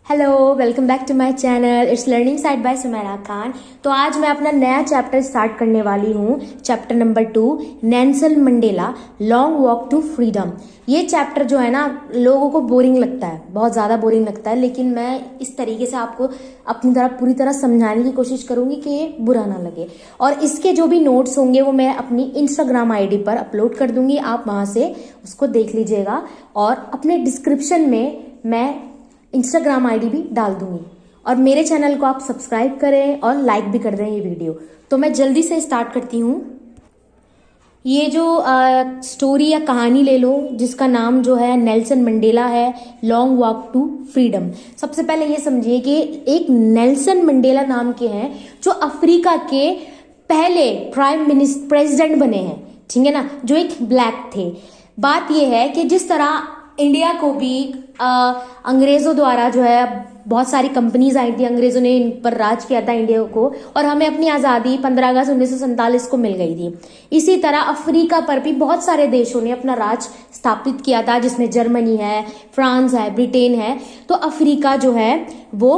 Hello, welcome back to my channel. It's learning side by Sumera Khan. तो आज मैं अपना नया चैप्टर स्टार्ट करने वाली हूँ, chapter number 2, Nelson Mandela long walk to freedom. ये चैप्टर जो है ना, लोगों को बोरिंग लगता है, बहुत ज़्यादा बोरिंग लगता है, लेकिन मैं इस तरीके से आपको अपनी तरफ पूरी तरह समझाने की कोशिश करूँगी कि ये बुरा ना लगे। और इसके जो भी नोट्स होंगे वो मैं अपनी इंस्टाग्राम आईडी पर अपलोड कर दूँगी, आप वहाँ से उसको देख लीजिएगा। और अपने डिस्क्रिप्शन में मैं इंस्टाग्राम आईडी भी डाल दूंगी। और मेरे चैनल को आप सब्सक्राइब करें और लाइक भी कर दें ये वीडियो। तो मैं जल्दी से स्टार्ट करती हूँ। ये जो स्टोरी या कहानी ले लो, जिसका नाम जो है नेल्सन मंडेला है, लॉन्ग वॉक टू फ्रीडम। सबसे पहले ये समझिए कि एक नेल्सन मंडेला नाम के हैं जो अफ्रीका के पहले प्रेसिडेंट बने हैं, ठीक है ना, जो एक ब्लैक थे। बात यह है कि जिस तरह इंडिया को भी अंग्रेजों द्वारा जो है बहुत सारी कंपनीज आई थी, अंग्रेजों ने इन पर राज किया था इंडिया को, और हमें अपनी आज़ादी 15 अगस्त 1947 को मिल गई थी। इसी तरह अफ्रीका पर भी बहुत सारे देशों ने अपना राज स्थापित किया था, जिसमें जर्मनी है, फ्रांस है, ब्रिटेन है। तो अफ्रीका जो है वो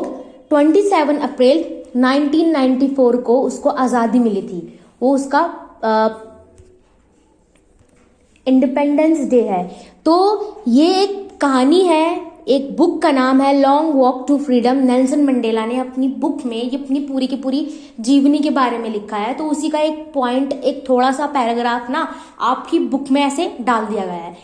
27 अप्रैल 1994 को उसको आज़ादी मिली थी। वो उसका इंडिपेंडेंस डे है। तो ये एक कहानी है, एक बुक का नाम है long walk to freedom. Nelson Mandela ने अपनी बुक में ये अपनी पूरी की पूरी जीवनी के बारे में लिखा है। तो उसी का एक पॉइंट, एक थोड़ा सा पैराग्राफ ना आपकी बुक में ऐसे डाल दिया गया है।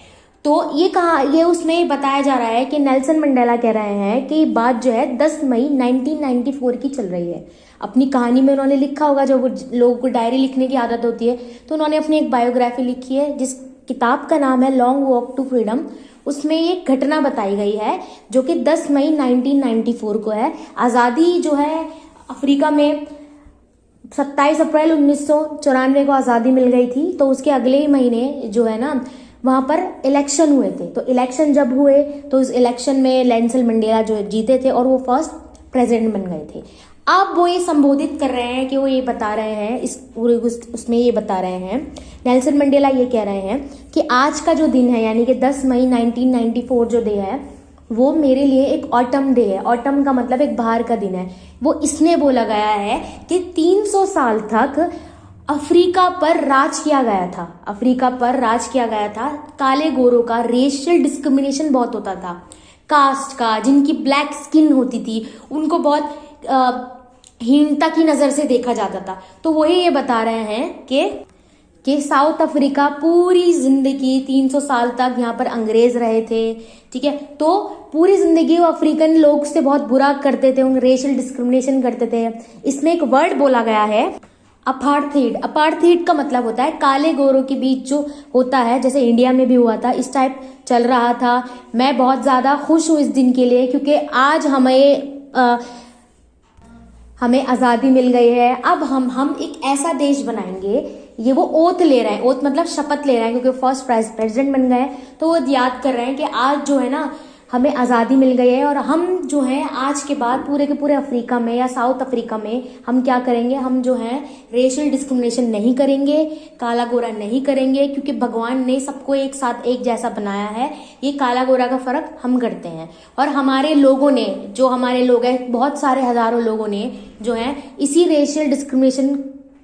तो ये उसमें बताया जा रहा है कि नेल्सन मंडेला कह रहे हैं कि बात जो है 10 मई 1994 की चल रही है। अपनी कहानी में उन्होंने लिखा होगा, जो लोगों को डायरी लिखने की आदत होती है, तो उन्होंने अपनी एक बायोग्राफी लिखी है, जिस किताब का नाम है लॉन्ग वॉक टू फ्रीडम। उसमें ये घटना बताई गई है जो कि 10 मई 1994 को है। आज़ादी जो है अफ्रीका में 27 अप्रैल 1994 को आज़ादी मिल गई थी। तो उसके अगले ही महीने जो है ना, वहाँ पर इलेक्शन हुए थे। तो इलेक्शन जब हुए तो उस इलेक्शन में नेल्सन मंडेला जो जीते थे और वो फर्स्ट प्रेसिडेंट बन गए थे। अब वो ये संबोधित कर रहे हैं कि वो ये बता रहे हैं, इस पूरे उसमें ये बता रहे हैं, नेल्सन मंडेला ये कह रहे हैं कि आज का जो दिन है, यानी कि 10 मई 1994 जो डे है, वो मेरे लिए एक ऑटम डे है। ऑटम का मतलब एक बाहर का दिन है। वो इसने बोला गया है कि 300 साल तक अफ्रीका पर राज किया गया था। अफ्रीका पर राज किया गया था काले गोरों का, रेशियल डिस्क्रिमिनेशन बहुत होता था, कास्ट का, जिनकी ब्लैक स्किन होती थी उनको बहुत हीनता की नजर से देखा जाता था। तो वही ये बता रहे हैं कि साउथ अफ्रीका पूरी जिंदगी 300 साल तक यहाँ पर अंग्रेज रहे थे, ठीक है। तो पूरी जिंदगी वो अफ्रीकन लोग से बहुत बुरा करते थे, उन रेशियल डिस्क्रिमिनेशन करते थे। इसमें एक वर्ड बोला गया है अपार्थीड। अपार्थीड का मतलब होता है काले गोरों के बीच जो होता है, जैसे इंडिया में भी हुआ था, इस टाइप चल रहा था। मैं बहुत ज्यादा खुश हूँ इस दिन के लिए, क्योंकि आज हमें आज़ादी मिल गई है। अब हम एक ऐसा देश बनाएंगे। ये वो ओथ ले रहे हैं, ओथ मतलब शपथ ले रहे हैं, क्योंकि फर्स्ट प्रेसिडेंट बन गए। तो वो याद कर रहे हैं कि आज जो है ना, हमें आज़ादी मिल गई है, और हम जो है आज के बाद पूरे के पूरे अफ्रीका में या साउथ अफ्रीका में हम क्या करेंगे, हम जो है रेशियल डिस्क्रिमिनेशन नहीं करेंगे, काला गोरा नहीं करेंगे, क्योंकि भगवान ने सबको एक साथ एक जैसा बनाया है। ये काला गोरा का फर्क हम करते हैं। और हमारे लोगों ने, जो हमारे लोग हैं, बहुत सारे हजारों लोगों ने जो है इसी रेशियल डिस्क्रिमिनेशन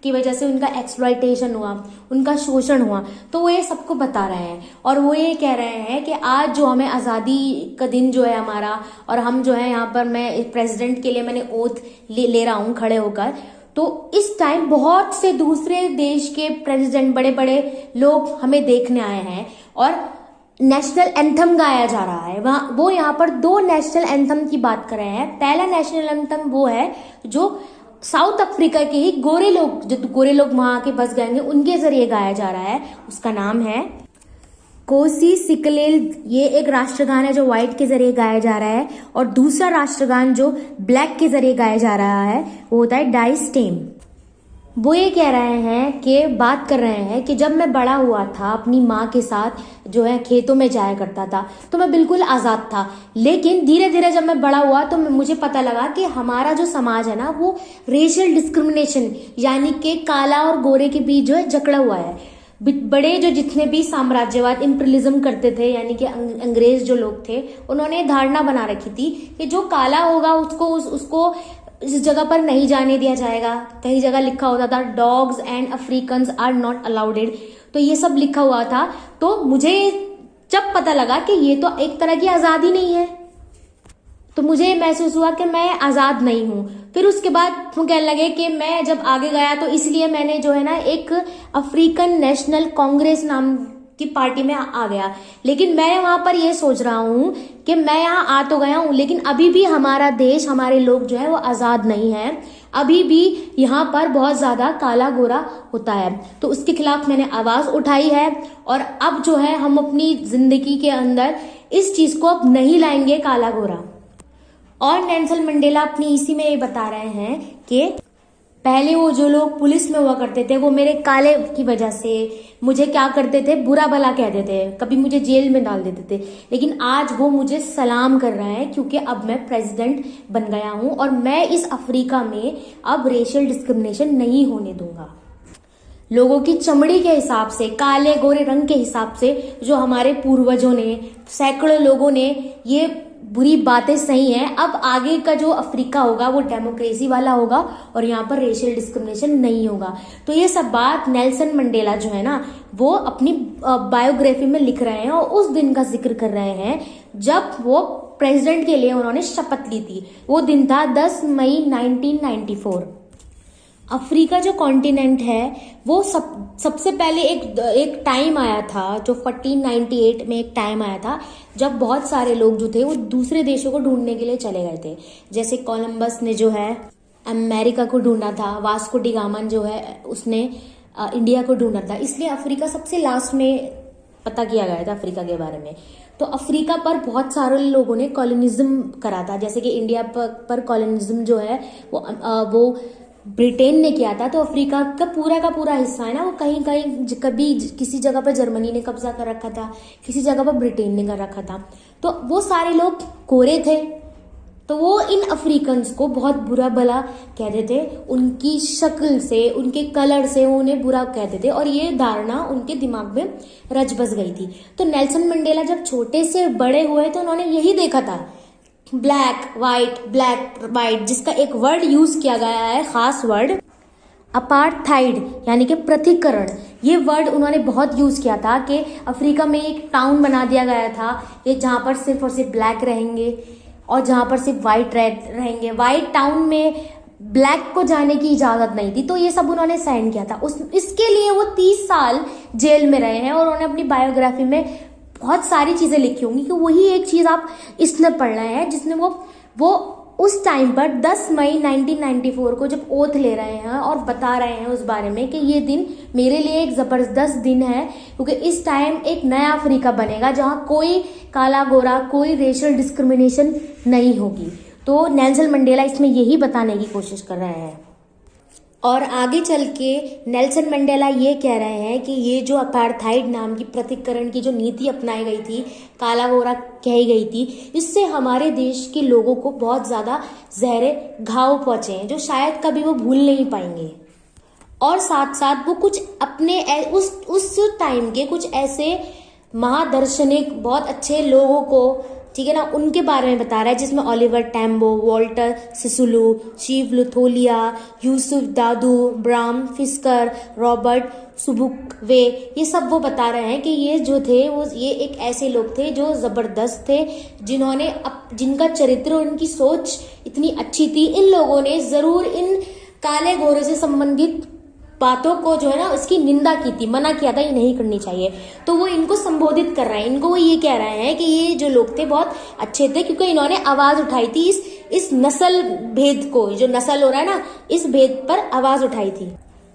की वजह से उनका एक्सप्लॉयटेशन हुआ, उनका शोषण हुआ। तो वो ये सबको बता रहे हैं, और वो ये कह रहे हैं कि आज जो हमें आज़ादी का दिन जो है हमारा, और हम जो है यहाँ पर, मैं प्रेसिडेंट के लिए मैंने ओथ ले रहा हूँ खड़े होकर। तो इस टाइम बहुत से दूसरे देश के प्रेसिडेंट, बड़े बड़े लोग हमें देखने आए हैं, और नेशनल एंथम गाया जा रहा है। वो यहाँ पर 2 नेशनल एंथम की बात कर रहे हैं। पहला नेशनल एंथम वो है जो साउथ अफ्रीका के ही गोरे लोग, जो गोरे लोग वहां के बस गए, उनके जरिए गाया जा रहा है। उसका नाम है कोसी सिकलेल। ये एक राष्ट्रगान है जो व्हाइट के जरिए गाया जा रहा है। और दूसरा राष्ट्रगान जो ब्लैक के जरिए गाया जा रहा है वो होता है डाई स्टेम। वो ये कह रहे हैं कि बात कर रहे हैं कि जब मैं बड़ा हुआ था, अपनी माँ के साथ जो है खेतों में जाया करता था, तो मैं बिल्कुल आज़ाद था। लेकिन धीरे धीरे जब मैं बड़ा हुआ तो मुझे पता लगा कि हमारा जो समाज है ना, वो रेशियल डिस्क्रिमिनेशन, यानी कि काला और गोरे के बीच जो है जकड़ा हुआ है। बड़े जो जितने भी साम्राज्यवाद इम्पीरियलिज्म करते थे, यानी कि अंग्रेज जो लोग थे, उन्होंने धारणा बना रखी थी कि जो काला होगा उसको इस जगह पर नहीं जाने दिया जाएगा। कई जगह लिखा होता था dogs and Africans are not allowed, तो ये सब लिखा हुआ था। तो मुझे जब पता लगा कि ये तो एक तरह की आज़ादी नहीं है, तो मुझे महसूस हुआ कि मैं आज़ाद नहीं हूँ। फिर उसके बाद वो कहने लगे कि मैं जब आगे गया तो इसलिए मैंने जो है ना एक अफ्रीकन नेशनल कांग्रेस नाम की पार्टी में आ गया। लेकिन मैं वहां पर ये सोच रहा हूँ कि मैं यहाँ आ तो गया हूँ, लेकिन अभी भी हमारा देश, हमारे लोग जो है वो आज़ाद नहीं है। अभी भी यहाँ पर बहुत ज़्यादा काला गोरा होता है। तो उसके खिलाफ मैंने आवाज़ उठाई है, और अब जो है हम अपनी ज़िंदगी के अंदर इस चीज़ को अब नहीं लाएंगे, काला गोरा। और नेल्सन मंडेला अपनी इसी में ये बता रहे हैं कि पहले वो जो लोग पुलिस में हुआ करते थे, वो मेरे काले की वजह से मुझे क्या करते थे, बुरा भला कहते थे, कभी मुझे जेल में डाल देते थे। लेकिन आज वो मुझे सलाम कर रहे हैं, क्योंकि अब मैं प्रेसिडेंट बन गया हूं, और मैं इस अफ्रीका में अब रेशियल डिस्क्रिमिनेशन नहीं होने दूंगा। लोगों की चमड़ी के हिसाब से, काले गोरे रंग के हिसाब से जो हमारे पूर्वजों ने, सैकड़ों लोगों ने ये बुरी बातें सही हैं, अब आगे का जो अफ्रीका होगा वो डेमोक्रेसी वाला होगा, और यहाँ पर रेशियल डिस्क्रिमिनेशन नहीं होगा। तो ये सब बात नेल्सन मंडेला जो है ना, वो अपनी बायोग्राफी में लिख रहे हैं, और उस दिन का जिक्र कर रहे हैं जब वो प्रेसिडेंट के लिए उन्होंने शपथ ली थी। वो दिन था 10 मई 1994। अफ्रीका जो कॉन्टिनेंट है वो सबसे पहले एक टाइम आया था, जो 1498 में एक टाइम आया था, जब बहुत सारे लोग जो थे वो दूसरे देशों को ढूंढने के लिए चले गए थे। जैसे कोलंबस ने जो है अमेरिका को ढूंढा था, वास्को डी गामा जो है उसने इंडिया को ढूंढा था, इसलिए अफ्रीका सबसे लास्ट में पता किया गया था अफ्रीका के बारे में। तो अफ्रीका पर बहुत सारे लोगों ने कॉलोनिज्म करा था, जैसे कि इंडिया पर कॉलोनिज्म जो है वो ब्रिटेन ने किया था। तो अफ्रीका का पूरा हिस्सा है ना, वो कहीं कहीं कभी किसी जगह पर जर्मनी ने कब्जा कर रखा था, किसी जगह पर ब्रिटेन ने कर रखा था। तो वो सारे लोग गोरे थे, तो वो इन अफ्रीकन्स को बहुत बुरा भला कहते थे, उनकी शक्ल से, उनके कलर से उन्हें बुरा कहते थे, और ये धारणा उनके दिमाग में रच बस गई थी। तो नेल्सन मंडेला जब छोटे से बड़े हुए तो उन्होंने यही देखा था, ब्लैक वाइट, जिसका एक वर्ड यूज किया गया है, खास वर्ड अपार्थाइड, यानी कि पृथक्करण। ये वर्ड उन्होंने बहुत यूज किया था कि अफ्रीका में एक टाउन बना दिया गया था कि जहां पर सिर्फ और सिर्फ ब्लैक रहेंगे, और जहां पर सिर्फ वाइट रहेंगे। वाइट टाउन में ब्लैक को जाने की इजाजत नहीं थी। तो ये सब उन्होंने साइन किया था। इसके लिए वो 30 साल जेल में रहे हैं, और उन्होंने अपनी बायोग्राफी में बहुत सारी चीजें लिखी होंगी कि वही एक चीज आप इसमें पढ़ रहे हैं, जिसने वो उस टाइम पर 10 मई 1994 को जब ओथ ले रहे हैं और बता रहे हैं उस बारे में कि ये दिन मेरे लिए एक जबरदस्त दिन है, क्योंकि इस टाइम एक नया अफ्रीका बनेगा जहां कोई काला गोरा, कोई रेशियल डिस्क्रिमिनेशन नहीं होगी। तो नेल्सन मंडेला इसमें यही बताने की कोशिश कर रहे हैं। और आगे चल के नेल्सन मंडेला ये कह रहे हैं कि ये जो अपार्थाइड नाम की पृथक्करण की जो नीति अपनाई गई थी, काला गोरा कही गई थी, इससे हमारे देश के लोगों को बहुत ज़्यादा गहरे घाव पहुंचे हैं, जो शायद कभी वो भूल नहीं पाएंगे। और साथ साथ वो कुछ अपने उस टाइम के कुछ ऐसे महादर्शनिक बहुत अच्छे लोगों को, ठीक है ना, उनके बारे में बता रहा है, जिसमें Oliver Tambo, Walter Sisulu, Chief Luthuli, Yusuf Dadoo, Bram Fischer, Robert Sobukwe, ये सब वो बता रहे हैं कि ये जो थे वो ये एक ऐसे लोग थे जो जबरदस्त थे, जिनका चरित्र और उनकी सोच इतनी अच्छी थी। इन लोगों ने जरूर इन काले गोरे से संबंधित बातों को जो है ना उसकी निंदा की थी, मना किया था, ये नहीं करनी चाहिए। तो वो इनको संबोधित कर रहे हैं, इनको वो ये कह रहे हैं कि ये जो लोग थे बहुत अच्छे थे, क्योंकि इन्होंने आवाज उठाई थी इस नस्ल भेद को, जो नस्ल हो रहा है ना, इस भेद पर आवाज उठाई थी।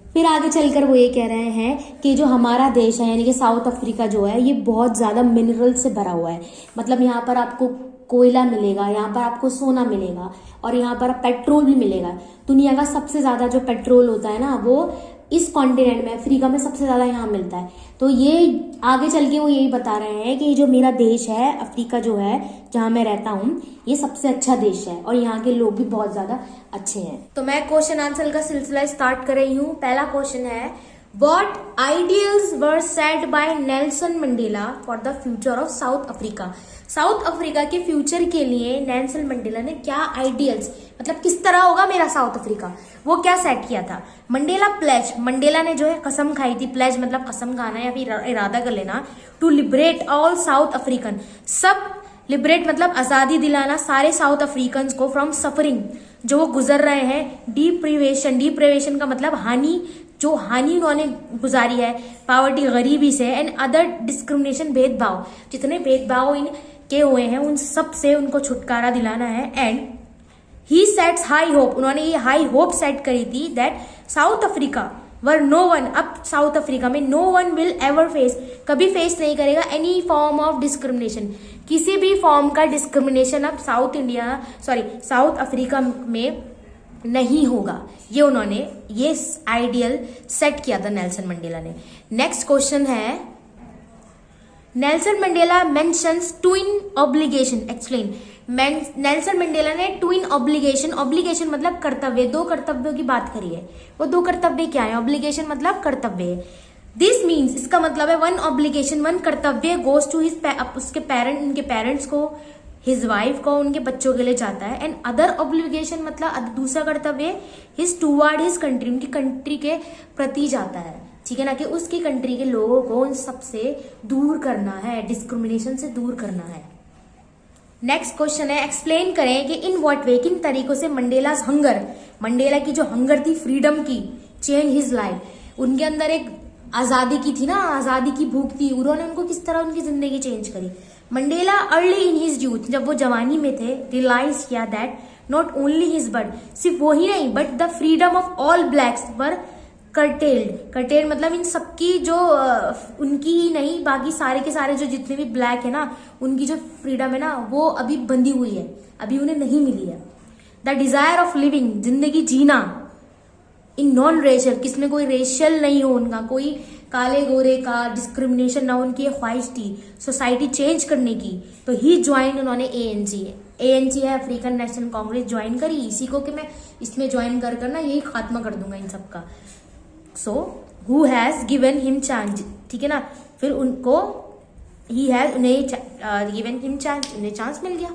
फिर आगे चलकर वो ये कह रहे हैं कि जो हमारा देश है, यानी कि साउथ अफ्रीका जो है, ये बहुत ज्यादा मिनरल से भरा हुआ है। मतलब यहाँ पर आपको कोयला मिलेगा, यहाँ पर आपको सोना मिलेगा, और यहाँ पर पेट्रोल भी मिलेगा। दुनिया का सबसे ज्यादा जो पेट्रोल होता है ना, वो इस कॉन्टिनेंट में, अफ्रीका में सबसे ज्यादा यहाँ मिलता है। तो ये आगे चल के वो यही बता रहे हैं कि ये जो मेरा देश है अफ्रीका जो है, जहाँ मैं रहता हूँ, ये सबसे अच्छा देश है, और यहाँ के लोग भी बहुत ज्यादा अच्छे हैं। तो मैं क्वेश्चन आंसर का सिलसिला स्टार्ट कर रही हूँ। पहला क्वेश्चन है, What ideals were set by Nelson Mandela for the future of South Africa? South Africa के फ्यूचर के लिए नेल्सन मंडेला ने क्या आइडियल्स, मतलब किस तरह होगा मेरा साउथ अफ्रीका, वो क्या सेट किया था? मंडेला प्लेज, मंडेला ने जो है कसम खाई थी, प्लेज मतलब कसम खाना या फिर इरादा कर लेना, to liberate all South African, सब लिबरेट मतलब आजादी दिलाना सारे साउथ अफ्रीकन को फ्रॉम सफरिंग, जो वो गुजर रहे हैं, डीप्रिवेशन, डीप्रिवेशन का मतलब हानि, जो हानि उन्होंने गुजारी है पावर्टी गरीबी से, एंड अदर डिस्क्रिमिनेशन भेदभाव, जितने भेदभाव इनके हुए हैं उन सब से उनको छुटकारा दिलाना है। And he sets high hope, उन्होंने ये हाई होप सेट करी थी that South Africa were no one, अब साउथ अफ्रीका में no one will ever face, कभी फेस नहीं करेगा एनी फॉर्म ऑफ डिस्क्रिमिनेशन, किसी भी फॉर्म का डिस्क्रिमिनेशन अब साउथ अफ्रीका में नहीं होगा। ये उन्होंने ये आइडियल सेट किया था नेल्सन मंडेला ने। नेक्स्ट क्वेश्चन है, Nelson Mandela mentions twin obligation, explain. Nelson Mandela ने ट्विन ऑब्लिगेशन, ऑब्लिगेशन मतलब कर्तव्य, दो कर्तव्यों की बात करी है। वो दो कर्तव्य क्या है? ऑब्लिगेशन मतलब कर्तव्य। दिस मीन्स, इसका मतलब है वन ऑब्लिगेशन, वन कर्तव्य गोज टू हिज, उसके पेरेंट, उनके पेरेंट्स को, हिज वाइफ को, उनके बच्चों के लिए जाता है। एंड अदर ऑब्लिगेशन मतलब दूसरा कर्तव्य हिज टूवर्ड हिज कंट्री, उनकी कंट्री के प्रति जाता है, ठीक है ना, कि उसकी कंट्री के लोगों को उन सबसे दूर करना है, डिस्क्रिमिनेशन से दूर करना है। नेक्स्ट क्वेश्चन है, एक्सप्लेन करें कि इन व्हाट वे, किन तरीकों से मंडेलास हंगर, मंडेला की जो हंगर थी फ्रीडम की, चेंज हिज लाइफ, उनके अंदर एक आजादी की थी ना, आजादी की भूख थी, उन्होंने उनको किस तरह उनकी जिंदगी चेंज करी। Mandela early in his youth, जब वो जवानी में थे, रियलाइज किया that not only his but, सिर्फ वो ही नहीं, but the freedom of all blacks were curtailed मतलब इन सबकी जो उनकी ही नहीं, बाकी सारे के सारे जो जितने भी ब्लैक है ना, उनकी जो फ्रीडम है ना, वो अभी बंधी हुई है, अभी उन्हें नहीं मिली है। द डिजायर ऑफ लिविंग, जिंदगी जीना, इन नॉन रेशियल, किसमें कोई रेशियल नहीं हो, उनका कोई काले गोरे का डिस्क्रिमिनेशन ना, उनकी ख्वाहिश थी सोसाइटी चेंज करने की। तो ही ज्वाइन, उन्होंने एएनसी है अफ्रीकन नेशनल कांग्रेस, ज्वाइन करी इसी को कि मैं इसमें ज्वाइन कर ना यही खात्मा कर दूंगा इन सबका। So who has given him chance, ठीक है ना, फिर उनको ही हैज, उन्हें गिवन हिम चांस, उन्हें चांस मिल गया।